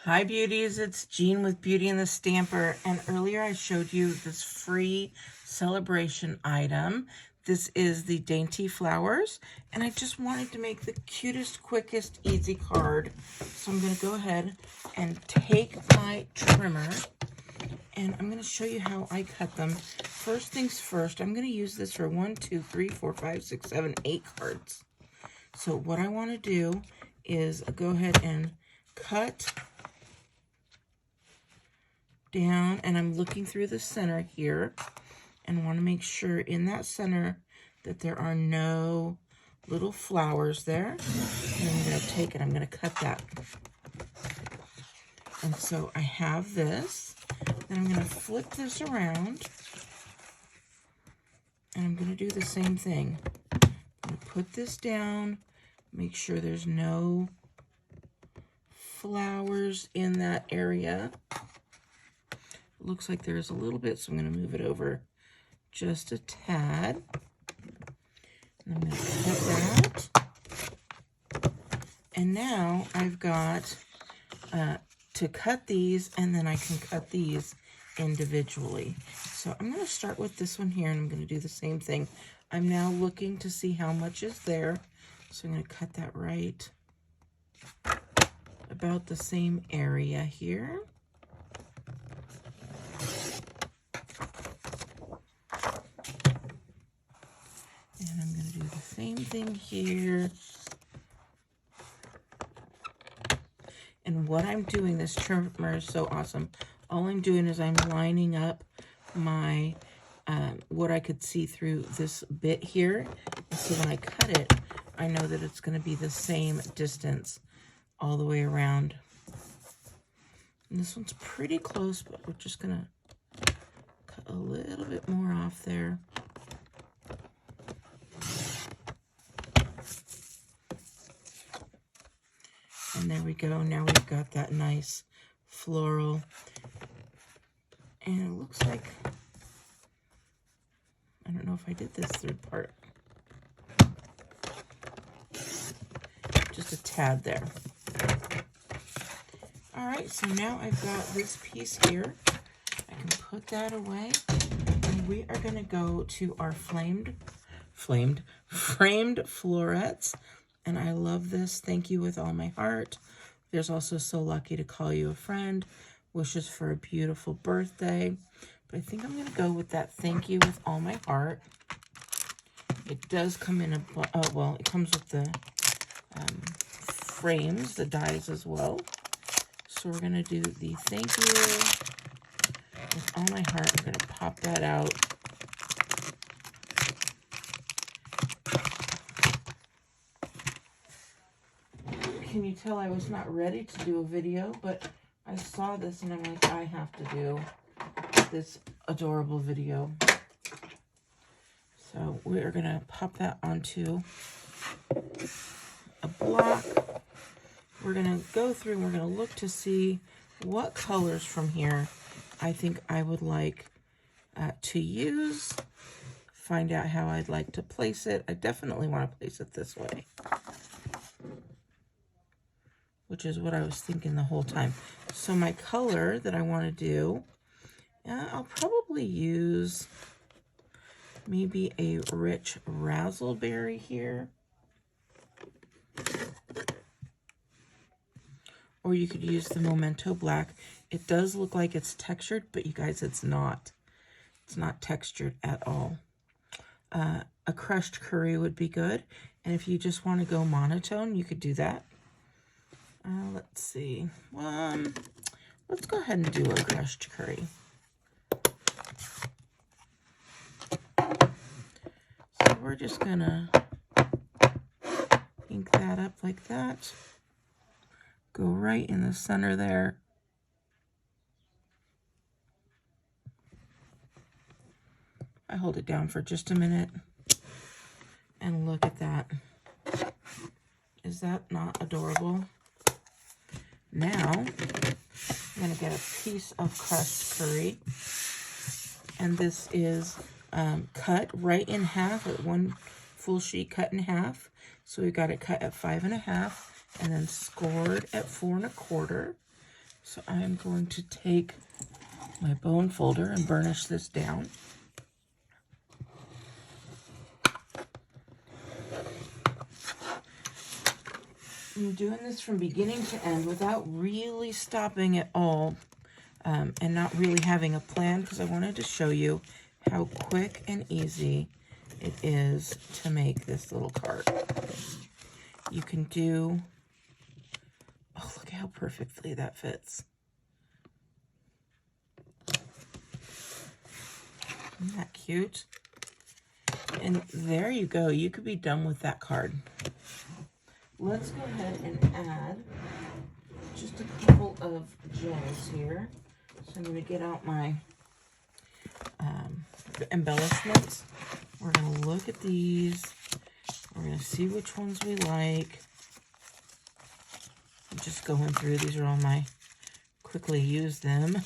Hi beauties, it's Jean with Beauty and the Stamper, and earlier I showed you this free celebration item. This is the Dainty Flowers, and I just wanted to make the cutest, quickest, easy card. So I'm going to go ahead and take my trimmer, and I'm going to show you how I cut them. First things first, I'm going to use this for 1, 2, 3, 4, 5, 6, 7, 8 cards. So what I want to do is go ahead and cut down, and I'm looking through the center here and want to make sure in that center that there are no little flowers there. And I'm going to take it, I'm going to cut that. And so I have this, then I'm going to flip this around, and I'm going to do the same thing. I'm going to put this down, make sure there's no flowers in that area. Looks like there's a little bit, so I'm going to move it over just a tad. And I'm going to cut that. And now I've got to cut these, and then I can cut these individually. So I'm going to start with this one here, and I'm going to do the same thing. I'm now looking to see how much is there. So I'm going to cut that right about the same area here. And I'm going to do the same thing here. And what I'm doing, this trimmer is so awesome. All I'm doing is I'm lining up my, what I could see through this bit here. And so when I cut it, I know that it's going to be the same distance all the way around. And this one's pretty close, but we're just going to cut a little bit more off there. And there we go. Now we've got that nice floral. And it looks like, I don't know if I did this third part. Just a tad there. All right, so now I've got this piece here. I can put that away. And we are going to go to our framed florets. And I love this. Thank you with all my heart. There's also so lucky to call you a friend. Wishes for a beautiful birthday. But I think I'm going to go with that thank you with all my heart. It does come in a, oh, well, it comes with the frames, the dies as well. So we're going to do the thank you with all my heart. I'm going to pop that out. Can you tell I was not ready to do a video, but I saw this and I'm like, I have to do this adorable video. So we are going to pop that onto a block. We're going to go through and we're going to look to see what colors from here I think I would like to use. Find out how I'd like to place it. I definitely want to place it this way, which is what I was thinking the whole time. So my color that I want to do, I'll probably use maybe a rich razzleberry here. Or you could use the Memento Black. It does look like it's textured, but you guys, it's not. It's not textured at all. A crushed curry would be good. And if you just want to go monotone, you could do that. Let's see. Let's go ahead and do a crushed curry. So we're just gonna ink that up like that. Go right in the center there. I hold it down for just a minute. And look at that. Is that not adorable? Now, I'm going to get a piece of crushed curry, and this is cut right in half, at one full sheet cut in half. So we got it cut at 5 1/2, and then scored at 4 1/4. So I am going to take my bone folder and burnish this down. I'm doing this from beginning to end without really stopping at all and not really having a plan, because I wanted to show you how quick and easy it is to make this little card. You can do, oh, look how perfectly that fits. Isn't that cute? And there you go. You could be done with that card. Let's go ahead and add just a couple of gems here. So I'm going to get out my embellishments. We're going to look at these. We're going to see which ones we like. I'm just going through. These are all my quickly use them.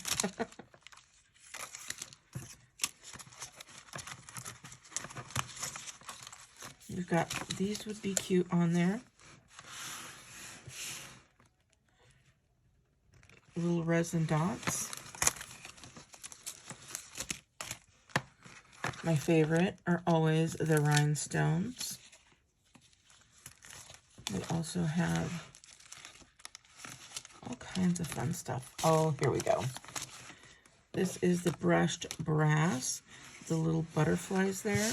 You've got, these would be cute on there. Little resin dots. My favorite are always the rhinestones. We also have all kinds of fun stuff. Oh, here we go. This is the brushed brass, the little butterflies there.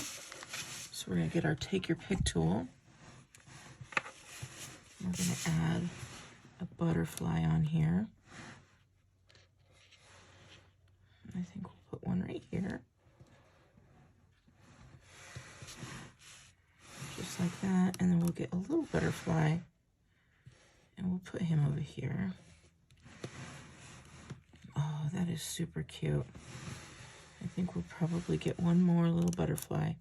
So we're going to get our take your pick tool. We're going to add a butterfly on here. I think we'll put one right here. Just like that. And then we'll get a little butterfly and we'll put him over here. Oh, that is super cute. I think we'll probably get one more little butterfly.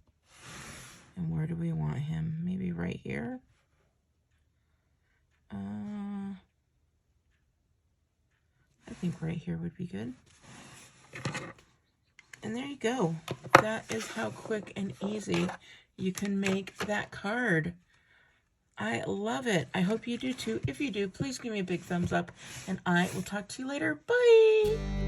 And where do we want him? Maybe right here? I think right here would be good. And there you go. That is how quick and easy you can make that card. I love it. I hope you do too. If you do, please give me a big thumbs up, and I will talk to you later. Bye!